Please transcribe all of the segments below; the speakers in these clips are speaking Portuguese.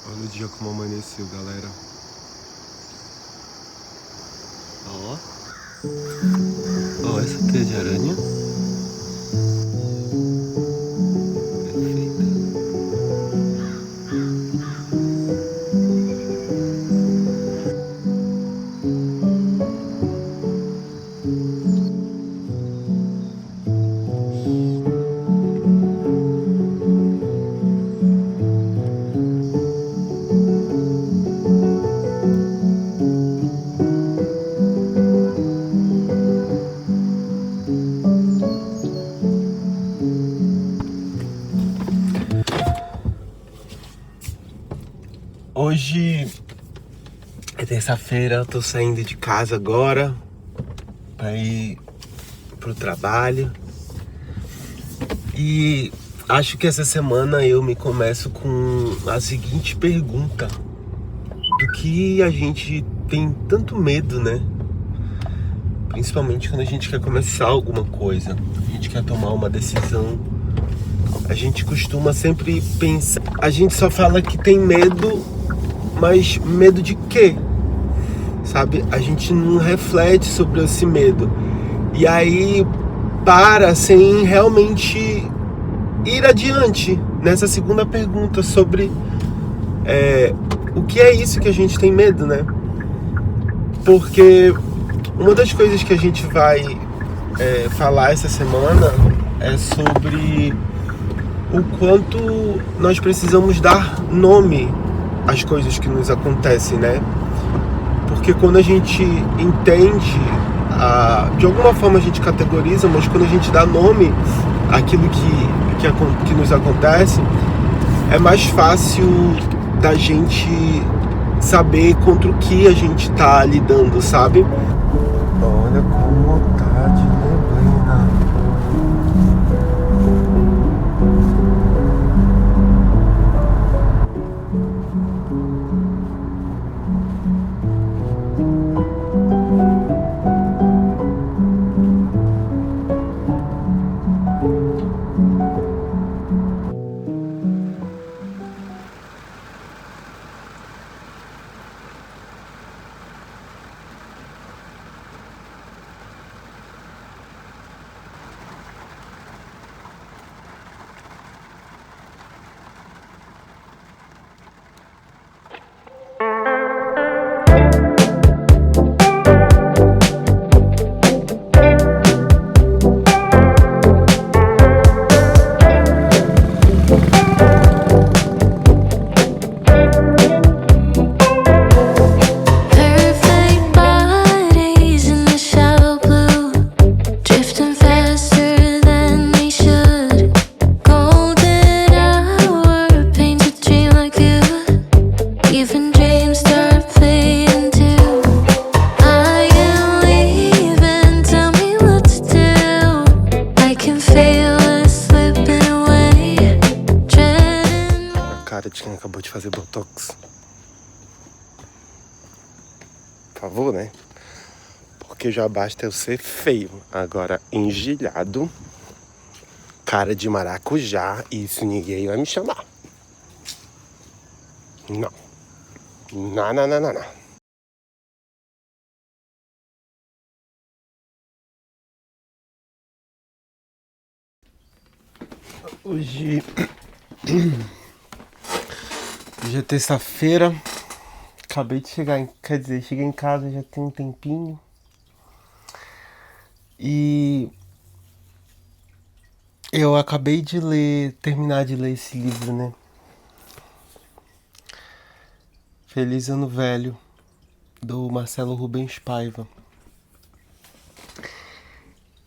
Olha o dia como amanheceu, galera. Ó. Ó, essa teia de aranha. Perfeita. Hoje é terça-feira, eu tô saindo de casa agora pra ir pro trabalho. E acho que essa semana eu me começo com a seguinte pergunta: do que a gente tem tanto medo, né? Principalmente quando a gente quer começar alguma coisa, a gente quer tomar uma decisão. A gente costuma sempre pensar, a gente só fala que tem medo, mas medo de quê? Sabe? A gente não reflete sobre esse medo. E aí para sem realmente ir adiante nessa segunda pergunta sobre o que é isso que a gente tem medo, né? Porque uma das coisas que a gente vai falar essa semana é sobre o quanto nós precisamos dar nome às coisas que nos acontecem, né? Porque quando a gente entende, de alguma forma a gente categoriza, mas quando a gente dá nome àquilo que nos acontece, é mais fácil da gente saber contra o que a gente tá lidando, sabe? Olha como tá de neblina. Perfect bodies in the shallow blue, drifting faster than they should. Golden hour paints a dream like you. Even dreams start fading too. I am leaving, tell me what to do. I can feel us slipping away, treading. A cara de quem acabou de fazer botox. Por favor, né? Porque já basta eu ser feio. Agora, engilhado, cara de maracujá, isso ninguém vai me chamar. Não. Não, não, não, não, não. Hoje é terça-feira. Acabei de chegar, cheguei em casa já tem um tempinho. E eu acabei de terminar de ler esse livro, né? Feliz Ano Velho, do Marcelo Rubens Paiva.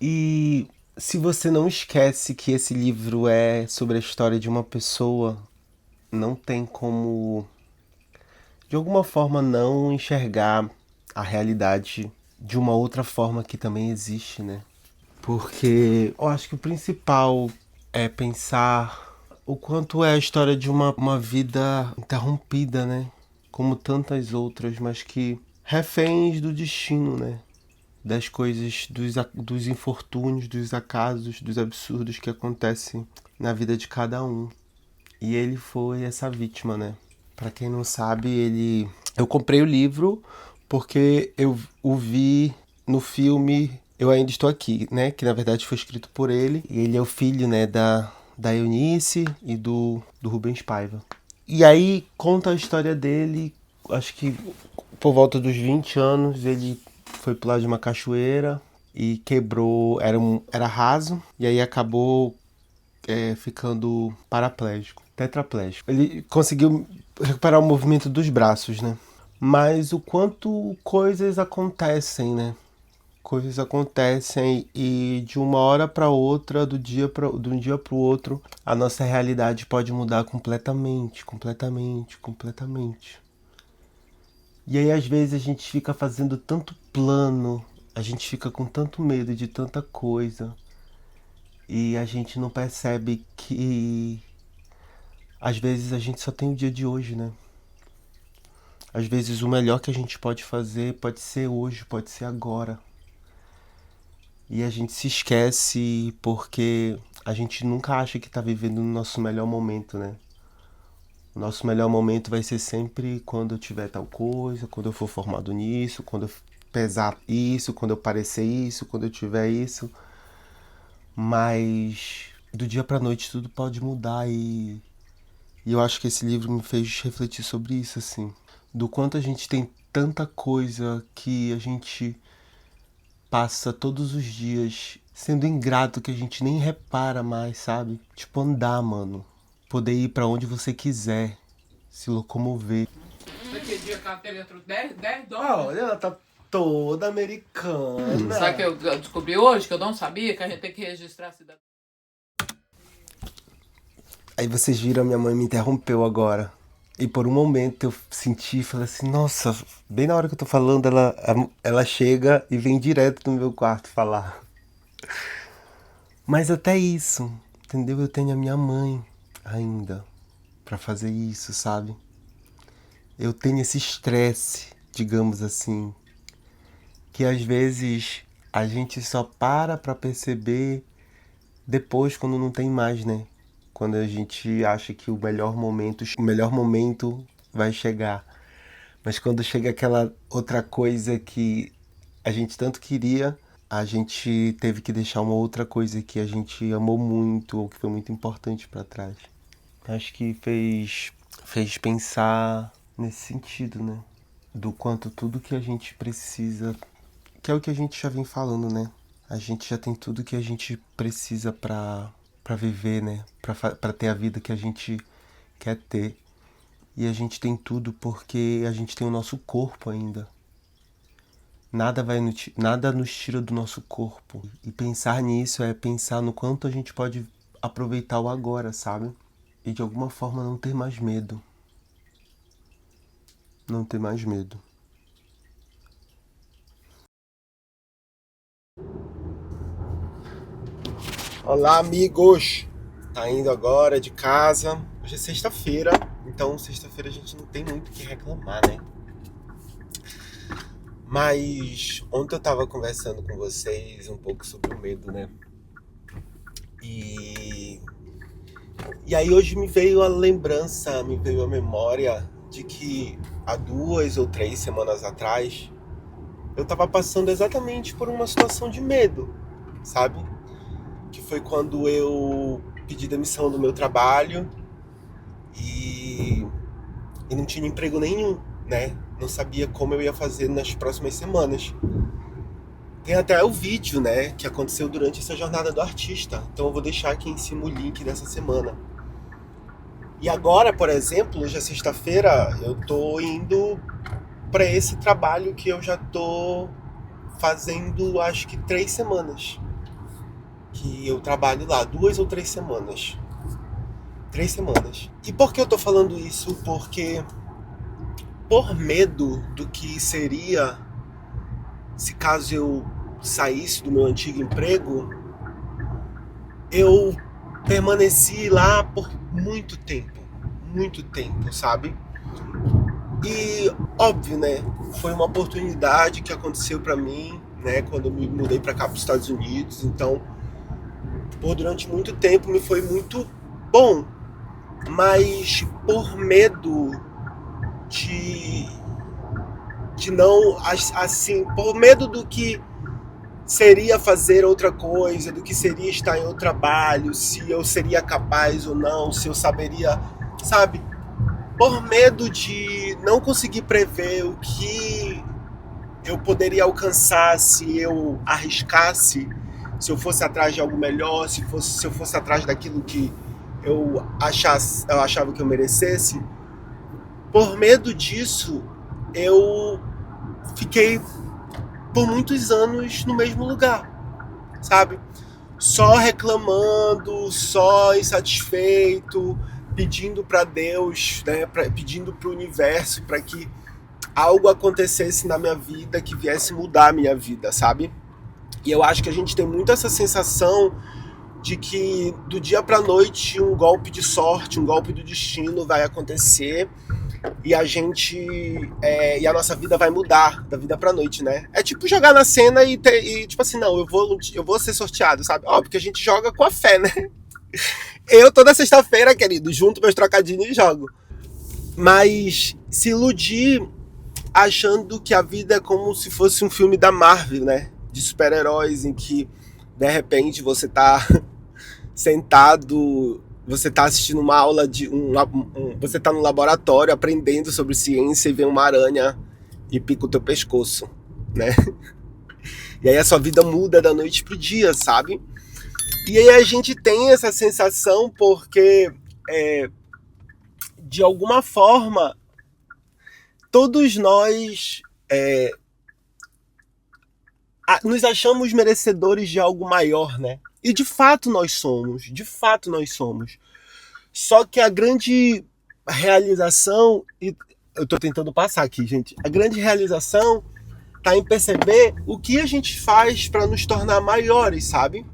E se você não esquece que esse livro é sobre a história de uma pessoa, não tem como, de alguma forma, não enxergar a realidade de uma outra forma que também existe, né? Porque eu acho que o principal é pensar o quanto é a história de uma vida interrompida, né? Como tantas outras, mas que reféns do destino, né? Das coisas, dos infortúnios, dos acasos, dos absurdos que acontecem na vida de cada um. E ele foi essa vítima, né? Pra quem não sabe, eu comprei o livro porque eu o vi no filme Eu Ainda Estou Aqui, né? Que na verdade foi escrito por ele. E ele é o filho, né, da Eunice e do Rubens Paiva. E aí conta a história dele, acho que por volta dos 20 anos, ele foi pular de uma cachoeira e quebrou, era raso, e aí acabou ficando paraplégico, tetraplégico. Ele conseguiu recuperar o movimento dos braços, né? Mas o quanto coisas acontecem, né? Coisas acontecem e de uma hora para outra, de um dia para o outro, a nossa realidade pode mudar completamente, completamente, completamente. E aí às vezes a gente fica fazendo tanto plano, a gente fica com tanto medo de tanta coisa e a gente não percebe que às vezes a gente só tem o dia de hoje, né? Às vezes o melhor que a gente pode fazer pode ser hoje, pode ser agora. E a gente se esquece porque a gente nunca acha que tá vivendo no nosso melhor momento, né? O nosso melhor momento vai ser sempre quando eu tiver tal coisa, quando eu for formado nisso, quando eu pesar isso, quando eu parecer isso, quando eu tiver isso. Mas do dia pra noite tudo pode mudar e eu acho que esse livro me fez refletir sobre isso, assim. Do quanto a gente tem tanta coisa que a gente passa todos os dias sendo ingrato que a gente nem repara mais, sabe? Tipo andar, mano. Poder ir pra onde você quiser, se locomover. Naquele dia que a carteira entrou 10 Ah, dólares. olha, ela tá toda americana. Sabe o que eu descobri hoje? Que eu não sabia que a gente tem que registrar a cidade. Aí vocês viram, minha mãe me interrompeu agora. E por um momento eu senti e falei assim, nossa, bem na hora que eu tô falando, ela chega e vem direto no meu quarto falar. Mas até isso, entendeu? Eu tenho a minha mãe ainda pra fazer isso, sabe? Eu tenho esse estresse, digamos assim, que às vezes a gente só pra perceber depois quando não tem mais, né? Quando a gente acha que o melhor momento vai chegar. Mas quando chega aquela outra coisa que a gente tanto queria, a gente teve que deixar uma outra coisa que a gente amou muito ou que foi muito importante pra trás. Acho que fez pensar nesse sentido, né? Do quanto tudo que a gente precisa, que é o que a gente já vem falando, né? A gente já tem tudo que a gente precisa pra viver, né? Pra ter a vida que a gente quer ter. E a gente tem tudo porque a gente tem o nosso corpo ainda. Nada nos tira do nosso corpo. E pensar nisso é pensar no quanto a gente pode aproveitar o agora, sabe? E de alguma forma não ter mais medo. Não ter mais medo. Olá, amigos! Tá indo agora de casa. Hoje é sexta-feira, então sexta-feira a gente não tem muito o que reclamar, né? Mas ontem eu tava conversando com vocês um pouco sobre o medo, né? E aí hoje me veio a lembrança, me veio a memória de que há 2 ou 3 semanas atrás eu tava passando exatamente por uma situação de medo, sabe? Que foi quando eu pedi demissão do meu trabalho e não tinha emprego nenhum, né? Não sabia como eu ia fazer nas próximas semanas. Tem até o vídeo, né, que aconteceu durante essa jornada do artista. Então eu vou deixar aqui em cima o link dessa semana. E agora, por exemplo, hoje é sexta-feira, eu tô indo para esse trabalho que eu já tô fazendo, acho que 3 semanas. Que eu trabalho lá, 2 ou 3 semanas. 3 semanas. E por que eu tô falando isso? Porque por medo do que seria se caso eu saísse do meu antigo emprego, eu permaneci lá por muito tempo, sabe? E óbvio, né? Foi uma oportunidade que aconteceu pra mim, né? Quando eu me mudei pra cá, pros Estados Unidos. Então, durante muito tempo me foi muito bom. Mas por medo de não, assim, por medo do que seria fazer outra coisa, do que seria estar em outro trabalho, se eu seria capaz ou não, se eu saberia, sabe? Por medo de não conseguir prever o que eu poderia alcançar se eu arriscasse, se eu fosse atrás de algo melhor, se eu fosse atrás daquilo que eu achava que eu merecesse. Por medo disso, eu fiquei por muitos anos no mesmo lugar, sabe? Só reclamando, só insatisfeito, pedindo para Deus, né, pedindo para o universo para que algo acontecesse na minha vida que viesse mudar a minha vida, sabe? E eu acho que a gente tem muito essa sensação de que do dia para noite um golpe de sorte, um golpe do destino vai acontecer e a nossa vida vai mudar da vida pra noite, né? É tipo jogar na cena e tipo assim, não, eu vou ser sorteado, sabe? Óbvio que a gente joga com a fé, né? Eu toda sexta-feira, querido, junto meus trocadinhos e jogo. Mas se iludir achando que a vida é como se fosse um filme da Marvel, né? De super-heróis, em que de repente você tá sentado, você tá assistindo uma aula você tá no laboratório aprendendo sobre ciência e vem uma aranha e pica o teu pescoço, né? E aí a sua vida muda da noite pro dia, sabe? E aí a gente tem essa sensação porque de alguma forma todos nós nos achamos merecedores de algo maior, né? E de fato nós somos. Só que a grande realização, e eu tô tentando passar aqui, gente, a grande realização tá em perceber o que a gente faz para nos tornar maiores, sabe?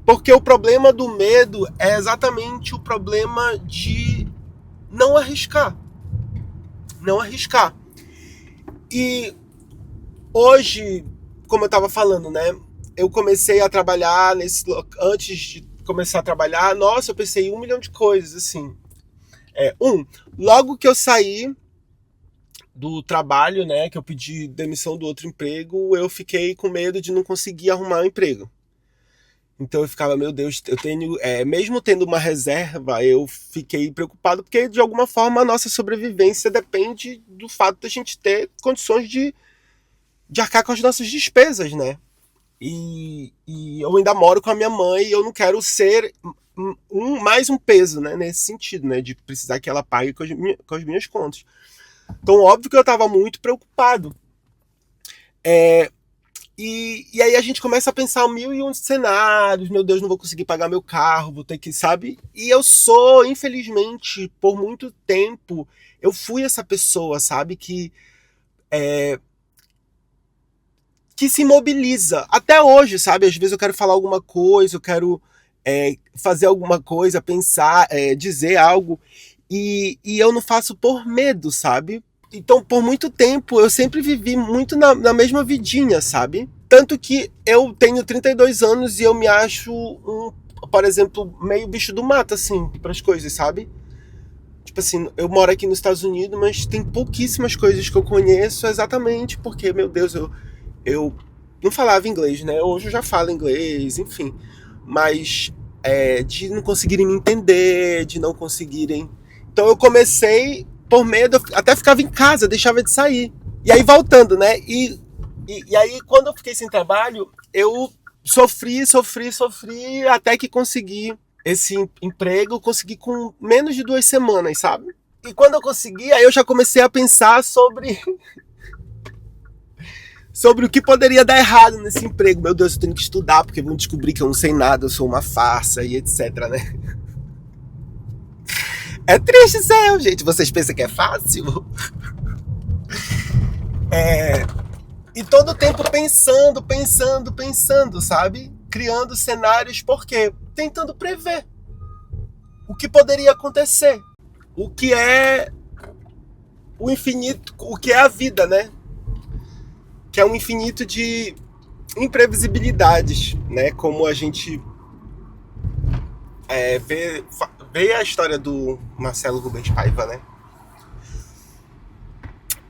Porque o problema do medo é exatamente o problema de não arriscar. Não arriscar. E hoje, como eu tava falando, né? Eu comecei a trabalhar antes de começar a trabalhar, nossa, eu pensei em 1 milhão de coisas, assim. Logo que eu saí do trabalho, né, que eu pedi demissão do outro emprego, eu fiquei com medo de não conseguir arrumar um emprego. Então eu ficava, meu Deus, eu tenho, mesmo tendo uma reserva, eu fiquei preocupado, porque de alguma forma a nossa sobrevivência depende do fato de a gente ter condições de arcar com as nossas despesas, né? E eu ainda moro com a minha mãe e eu não quero ser mais um peso, né, nesse sentido, né, de precisar que ela pague com as minhas contas. Então, óbvio que eu estava muito preocupado. E aí a gente começa a pensar 1001 cenários, meu Deus, não vou conseguir pagar meu carro, vou ter que, sabe? E eu sou, infelizmente, por muito tempo, eu fui essa pessoa, sabe, que se imobiliza. Até hoje, sabe? Às vezes eu quero falar alguma coisa, eu quero fazer alguma coisa, pensar, dizer algo, e eu não faço por medo, sabe? Então, por muito tempo, eu sempre vivi muito na mesma vidinha, sabe? Tanto que eu tenho 32 anos e eu me acho, por exemplo, meio bicho do mato, assim, pras coisas, sabe? Tipo assim, eu moro aqui nos Estados Unidos, mas tem pouquíssimas coisas que eu conheço exatamente porque, meu Deus, eu não falava inglês, né? Hoje eu já falo inglês, enfim. Mas de não conseguirem me entender, de não conseguirem... Então eu comecei por medo, até ficava em casa, deixava de sair. E aí voltando, né? E aí quando eu fiquei sem trabalho, eu sofri, até que consegui esse emprego, consegui com menos de 2 semanas, sabe? E quando eu consegui, aí eu já comecei a pensar sobre o que poderia dar errado nesse emprego. Meu Deus, eu tenho que estudar, porque vão descobrir que eu não sei nada, eu sou uma farsa e etc, né? É triste isso aí, gente. Vocês pensam que é fácil? E todo o tempo pensando, sabe? Criando cenários, por quê? Tentando prever o que poderia acontecer. O que é o infinito, o que é a vida, né? Que é um infinito de imprevisibilidades, né? Como a gente vê a história do Marcelo Rubens Paiva, né?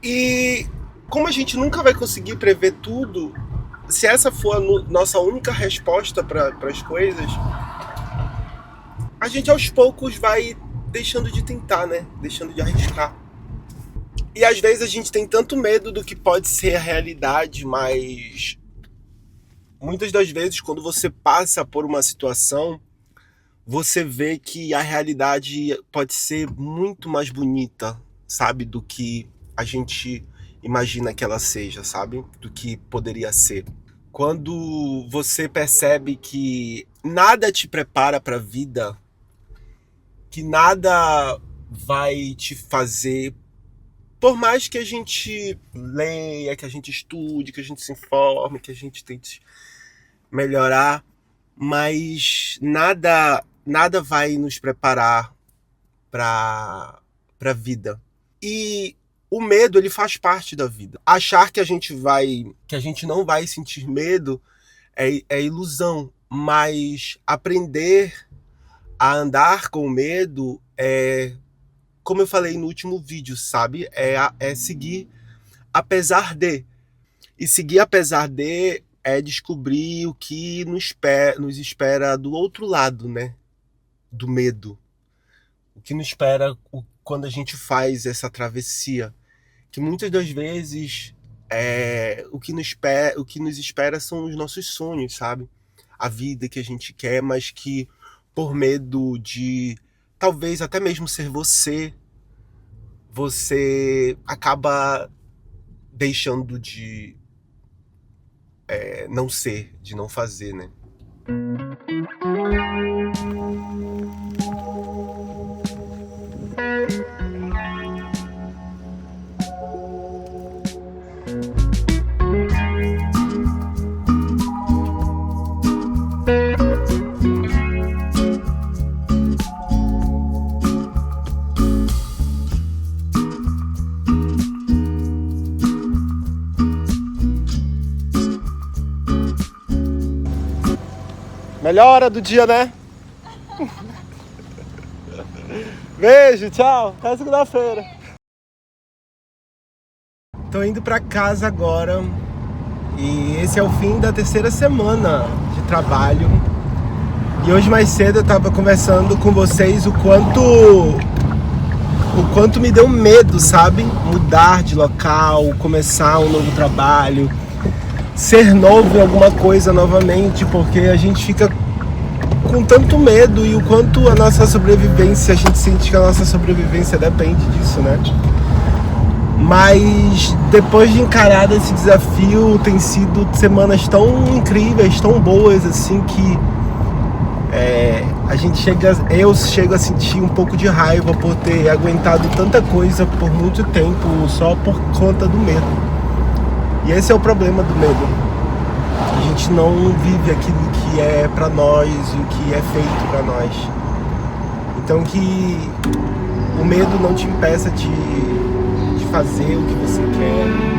E como a gente nunca vai conseguir prever tudo, se essa for a nossa única resposta para as coisas, a gente aos poucos vai deixando de tentar, né? Deixando de arriscar. E às vezes a gente tem tanto medo do que pode ser a realidade, mas muitas das vezes quando você passa por uma situação, você vê que a realidade pode ser muito mais bonita, sabe? Do que a gente imagina que ela seja, sabe? Do que poderia ser. Quando você percebe que nada te prepara para a vida, que nada vai te fazer, por mais que a gente leia, que a gente estude, que a gente se informe, que a gente tente melhorar, mas nada vai nos preparar para a vida. E o medo, ele faz parte da vida. Achar que a gente não vai sentir medo é ilusão, mas aprender a andar com medo é, como eu falei no último vídeo, sabe? É seguir apesar de. E seguir apesar de é descobrir o que nos espera do outro lado, né? Do medo. O que nos espera quando a gente faz essa travessia. Que muitas das vezes o que nos espera são os nossos sonhos, sabe? A vida que a gente quer, mas que por medo de talvez até mesmo ser você acaba deixando de não ser, de não fazer, né? Melhor hora do dia, né? Beijo, tchau. Até segunda-feira. Tô indo pra casa agora. E esse é o fim da terceira semana de trabalho. E hoje mais cedo eu tava conversando com vocês o quanto me deu medo, sabe? Mudar de local, começar um novo trabalho, ser novo em alguma coisa novamente, porque a gente fica com tanto medo e o quanto a nossa sobrevivência, a gente sente que a nossa sobrevivência depende disso, né? Mas depois de encarar esse desafio, tem sido semanas tão incríveis, tão boas, assim, que eu chego a sentir um pouco de raiva por ter aguentado tanta coisa por muito tempo só por conta do medo. E esse é o problema do medo. A gente não vive aquilo que é pra nós e o que é feito pra nós. Então que o medo não te impeça de fazer o que você quer.